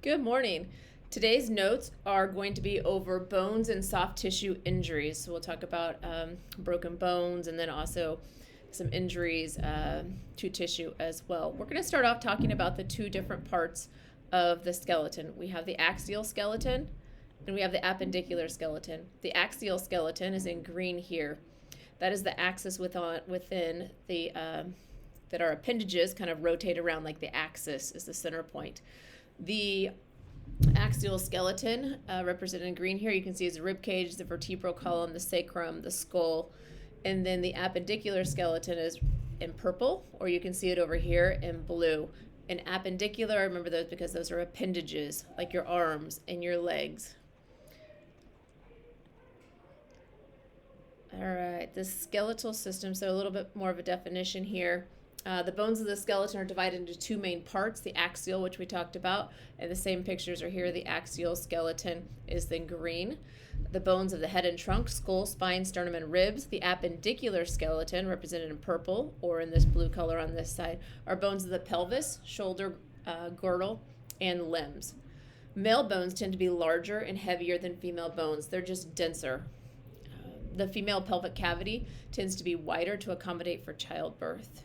Good morning. Today's notes are going to be over bones and soft tissue injuries. So we'll talk about broken bones and then also some injuries to tissue as well. We're going to start off talking about the two different parts of the skeleton. We have the axial skeleton and we have the appendicular skeleton. The axial skeleton is in green here. That is the axis within the that our appendages kind of rotate around, like the axis is the center point. The axial skeleton, represented in green here, you can see is the rib cage, the vertebral column, the sacrum, the skull, and then the appendicular skeleton is in purple, or you can see it over here in blue. And appendicular, remember those because those are appendages, like your arms and your legs. All right, the skeletal system, so a little bit more of a definition here. The bones of the skeleton are divided into two main parts, the axial, which we talked about, and the same pictures are here. The axial skeleton is in green. The bones of the head and trunk, skull, spine, sternum, and ribs. The appendicular skeleton, represented in purple, or in this blue color on this side, are bones of the pelvis, shoulder, girdle, and limbs. Male bones tend to be larger and heavier than female bones. They're just denser. The female pelvic cavity tends to be wider to accommodate for childbirth.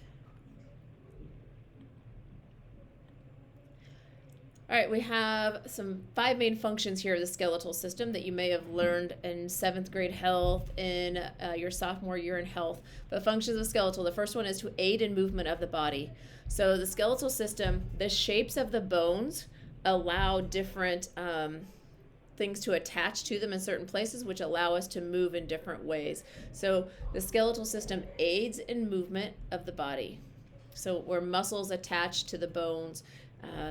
All right, we have some 5 main functions here of the skeletal system that you may have learned in 7th grade health, in your sophomore year in health. But functions of the skeletal, the first one is to aid in movement of the body. So the skeletal system, the shapes of the bones allow different things to attach to them in certain places, which allow us to move in different ways. So the skeletal system aids in movement of the body. So where muscles attach to the bones,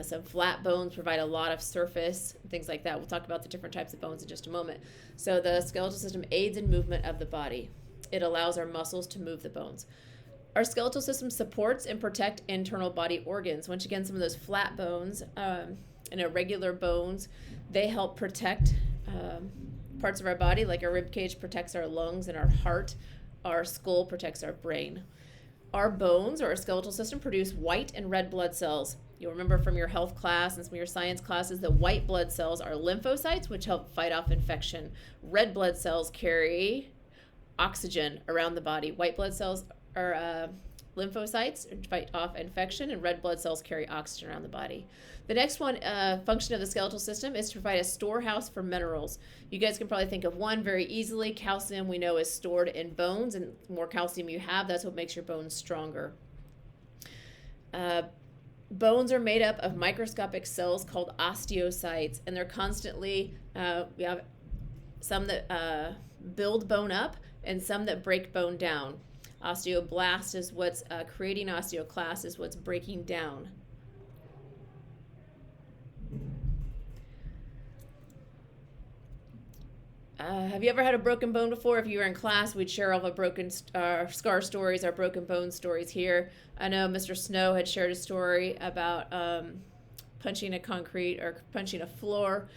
some flat bones provide a lot of surface, things like that. We'll talk about the different types of bones in just a moment. So the skeletal system aids in movement of the body. It allows our muscles to move the bones. Our skeletal system supports and protects internal body organs. Once again, some of those flat bones and irregular bones, they help protect parts of our body, like our rib cage protects our lungs and our heart. Our skull protects our brain. Our bones or our skeletal system produce white and red blood cells. You'll remember from your health class and some of your science classes that white blood cells are lymphocytes, which help fight off infection. Red blood cells carry oxygen around the body. White blood cells are lymphocytes and fight off infection, and red blood cells carry oxygen around the body. The next one function of the skeletal system is to provide a storehouse for minerals. You guys can probably think of one very easily. Calcium we know is stored in bones, and the more calcium you have, that's what makes your bones stronger. Bones are made up of microscopic cells called osteocytes, and they're constantly, we have some that build bone up and some that break bone down. Osteoblast is what's creating, osteoclast is what's breaking down. Have you ever had a broken bone before? If you were in class, we'd share all the broken scar stories, our broken bone stories here. I know Mr. Snow had shared a story about punching a concrete or punching a floor.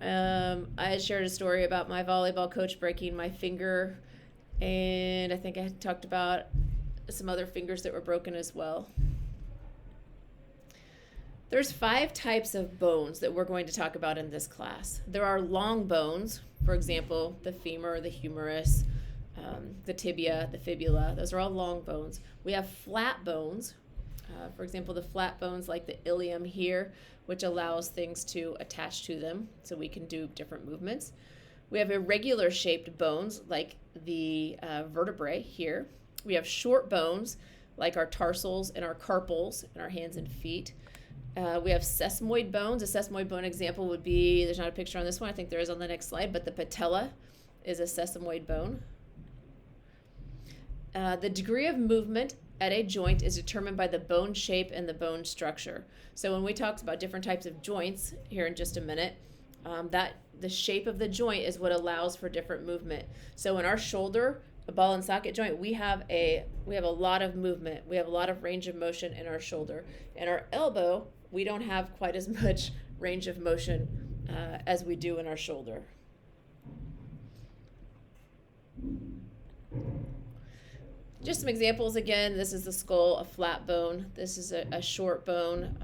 I had shared a story about my volleyball coach breaking my finger, and I think I had talked about some other fingers that were broken as well. There's 5 types of bones that we're going to talk about in this class. There are long bones, for example, the femur, the humerus, the tibia, the fibula. Those are all long bones. We have flat bones, for example, the flat bones like the ilium here, which allows things to attach to them so we can do different movements. We have irregular shaped bones like the vertebrae here. We have short bones like our tarsals and our carpals in our hands and feet. We have sesamoid bones. A sesamoid bone example would be, there's not a picture on this one, I think there is on the next slide, but the patella is a sesamoid bone. The degree of movement at a joint is determined by the bone shape and the bone structure. So when we talked about different types of joints here in just a minute, that the shape of the joint is what allows for different movement. So in our shoulder, a ball and socket joint, we have a lot of movement. We have a lot of range of motion in our shoulder. In our elbow, we don't have quite as much range of motion as we do in our shoulder. Just some examples again. This is the skull, a flat bone. This is a short bone,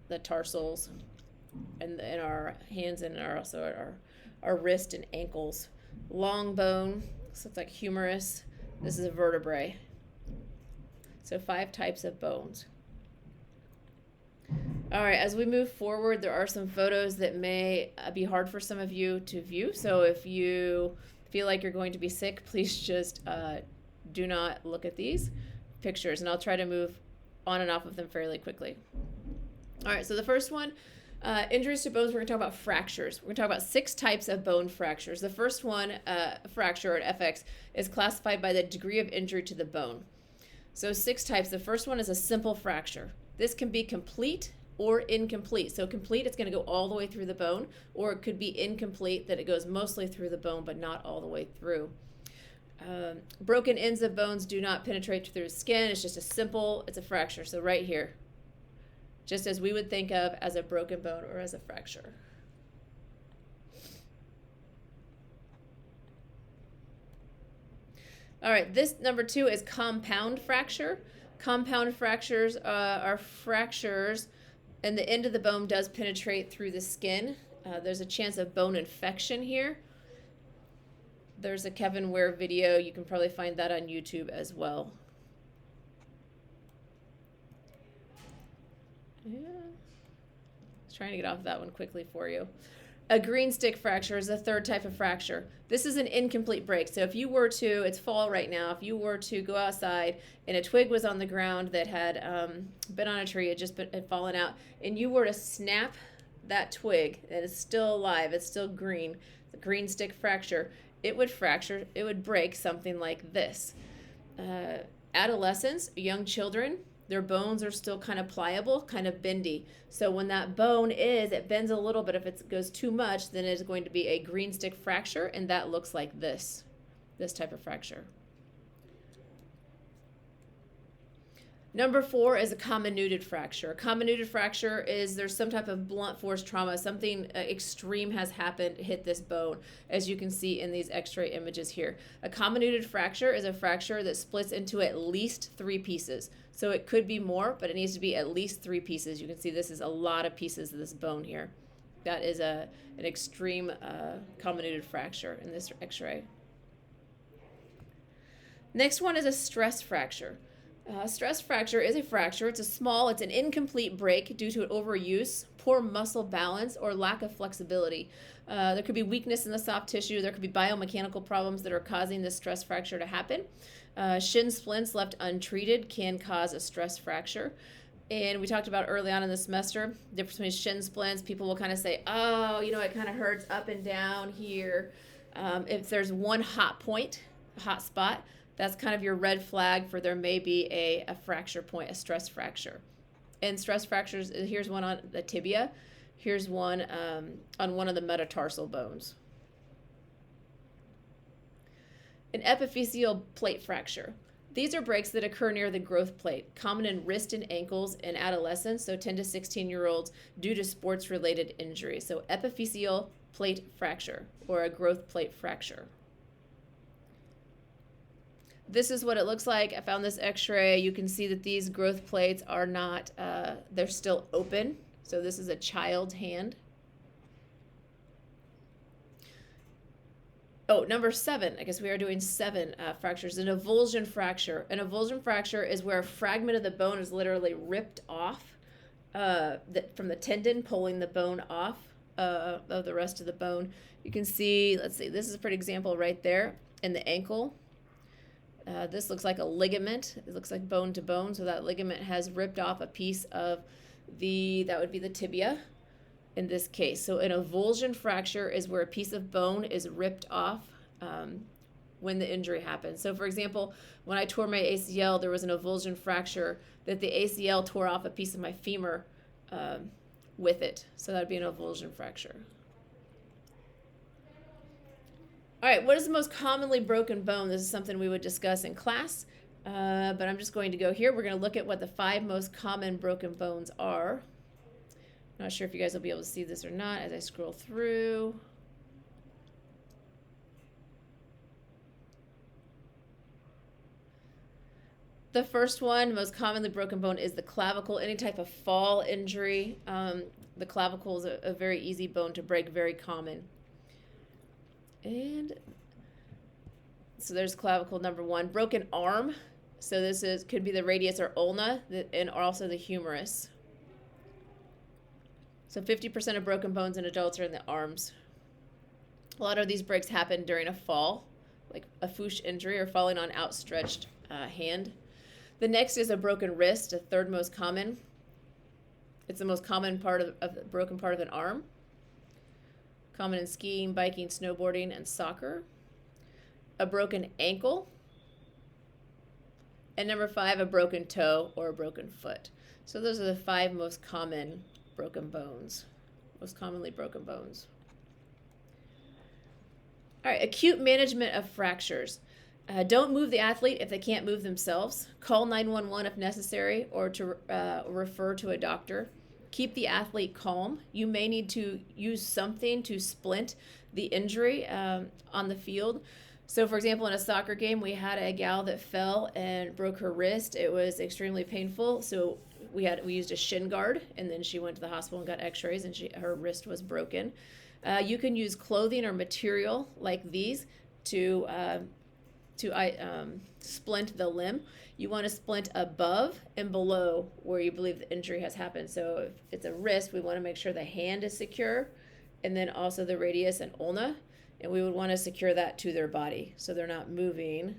the tarsals. in our hands and our wrist and ankles. Long bone, this looks like humerus. This is a vertebrae. So 5 types of bones. All right, as we move forward, there are some photos that may be hard for some of you to view. So if you feel like you're going to be sick, please just do not look at these pictures, and I'll try to move on and off of them fairly quickly. All right, so the first one, injuries to bones, we're going to talk about fractures. We're going to talk about 6 types of bone fractures. The first one, fracture, or FX, is classified by the degree of injury to the bone. So 6 types. The first one is a simple fracture. This can be complete or incomplete. So complete, it's going to go all the way through the bone, or it could be incomplete, that it goes mostly through the bone but not all the way through. Broken ends of bones do not penetrate through skin. It's just it's a fracture. So right here, just as we would think of as a broken bone or as a fracture. All right, this number 2 is compound fracture. Compound fractures are fractures, and the end of the bone does penetrate through the skin. There's a chance of bone infection here. There's a Kevin Ware video. You can probably find that on YouTube as well. Yeah. I was trying to get off of that one quickly for you. A green stick fracture is the 3rd type of fracture. This is an incomplete break. So if you were to, it's fall right now, if you were to go outside and a twig was on the ground that had been on a tree, had fallen out, and you were to snap that twig and it's still alive, it's still green, the green stick fracture, it would fracture, it would break something like this. Adolescents, young children, their bones are still kind of pliable, kind of bendy. So when that bone it bends a little bit. If it goes too much, then it's going to be a green stick fracture, and that looks like this type of fracture. Number 4 is a comminuted fracture. A comminuted fracture is there's some type of blunt force trauma, something extreme has happened, hit this bone, as you can see in these x-ray images here. A comminuted fracture is a fracture that splits into at least 3 pieces. So it could be more, but it needs to be at least 3 pieces. You can see this is a lot of pieces of this bone here. That is an extreme comminuted fracture in this x-ray. Next one is a stress fracture. Stress fracture is a fracture. It's an incomplete break due to overuse, poor muscle balance, or lack of flexibility. There could be weakness in the soft tissue. There could be biomechanical problems that are causing this stress fracture to happen. Shin splints left untreated can cause a stress fracture. And we talked about early on in the semester, the difference between shin splints. People will kind of say, oh, it kind of hurts up and down here. If there's one hot point, hot spot, that's kind of your red flag for there may be a fracture point, a stress fracture. And stress fractures, here's one on the tibia. Here's one on one of the metatarsal bones. An epiphyseal plate fracture. These are breaks that occur near the growth plate, common in wrist and ankles in adolescents, so 10 to 16-year-olds, due to sports-related injuries. So epiphyseal plate fracture, or a growth plate fracture. This is what it looks like. I found this x-ray. You can see that these growth plates are not, they're still open. So this is a child's hand. Oh, number 7, I guess we are doing 7 fractures. An avulsion fracture. An avulsion fracture is where a fragment of the bone is literally ripped off from the tendon, pulling the bone off of the rest of the bone. You can see, let's see, this is a pretty example right there in the ankle. This looks like a ligament. It looks like bone to bone, so that ligament has ripped off a piece of that would be the tibia in this case. So an avulsion fracture is where a piece of bone is ripped off when the injury happens. So for example, when I tore my ACL, there was an avulsion fracture that the ACL tore off a piece of my femur with it. So that would be an avulsion fracture. All right, what is the most commonly broken bone? This is something we would discuss in class, but I'm just going to go here. We're going to look at what the 5 most common broken bones are. Not sure if you guys will be able to see this or not as I scroll through. The first one, most commonly broken bone, is the clavicle. Any type of fall injury, The clavicle is a very easy bone to break, very common. And so there's clavicle number 1. Broken arm. So this could be the radius or ulna, and also the humerus. So 50% of broken bones in adults are in the arms. A lot of these breaks happen during a fall, like a fouche injury or falling on outstretched hand. The next is a broken wrist, the third most common. It's the most common part of the broken part of an arm. Common in skiing, biking, snowboarding, and soccer. A broken ankle. And number 5, a broken toe or a broken foot. So those are the 5 most common broken bones, most commonly broken bones. All right, acute management of fractures. Don't move the athlete if they can't move themselves. Call 911 if necessary, or to refer to a doctor. Keep the athlete calm. You may need to use something to splint the injury on the field. So, for example, in a soccer game, we had a gal that fell and broke her wrist. It was extremely painful. So we used a shin guard, and then she went to the hospital and got x-rays, and her wrist was broken. You can use clothing or material like these to splint the limb. You want to splint above and below where you believe the injury has happened. So if it's a wrist, we want to make sure the hand is secure, and then also the radius and ulna. And we would want to secure that to their body so they're not moving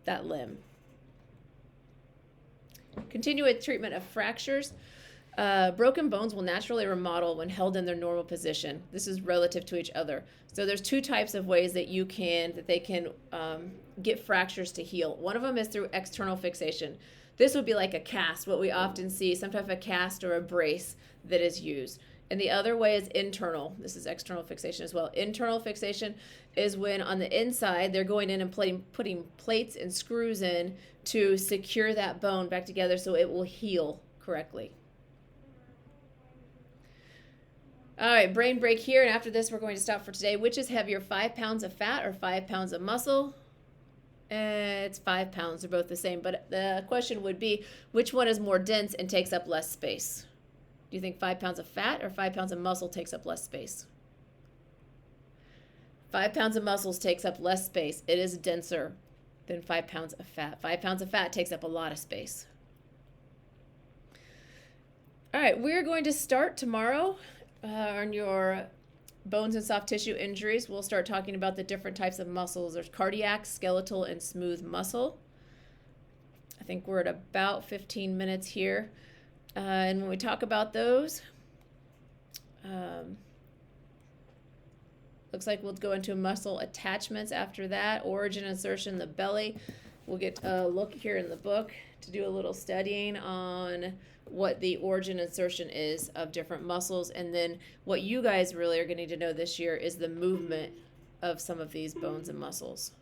that limb. Continue with treatment of fractures. Broken bones will naturally remodel when held in their normal position. This is relative to each other. So there's 2 types of ways that they can get fractures to heal. One of them is through external fixation. This would be like a cast, what we often see, some type of cast or a brace that is used. And the other way is internal. This is external fixation as well. Internal fixation is when on the inside they're going in and putting plates and screws in to secure that bone back together so it will heal correctly. All right, brain break here. And after this, we're going to stop for today. Which is heavier, 5 pounds of fat or 5 pounds of muscle? It's 5 pounds. They're both the same. But the question would be, which one is more dense and takes up less space? Do you think 5 pounds of fat or 5 pounds of muscle takes up less space? 5 pounds of muscles takes up less space. It is denser than 5 pounds of fat. 5 pounds of fat takes up a lot of space. All right, we're going to start tomorrow on your bones and soft tissue injuries. We'll start talking about the different types of muscles. There's cardiac, skeletal, and smooth muscle. I think we're at about 15 minutes here. And when we talk about those, looks like we'll go into muscle attachments after that. Origin, insertion, the belly. We'll get a look here in the book to do a little studying on what the origin insertion is of different muscles. And then what you guys really are going to need to know this year is the movement of some of these bones and muscles.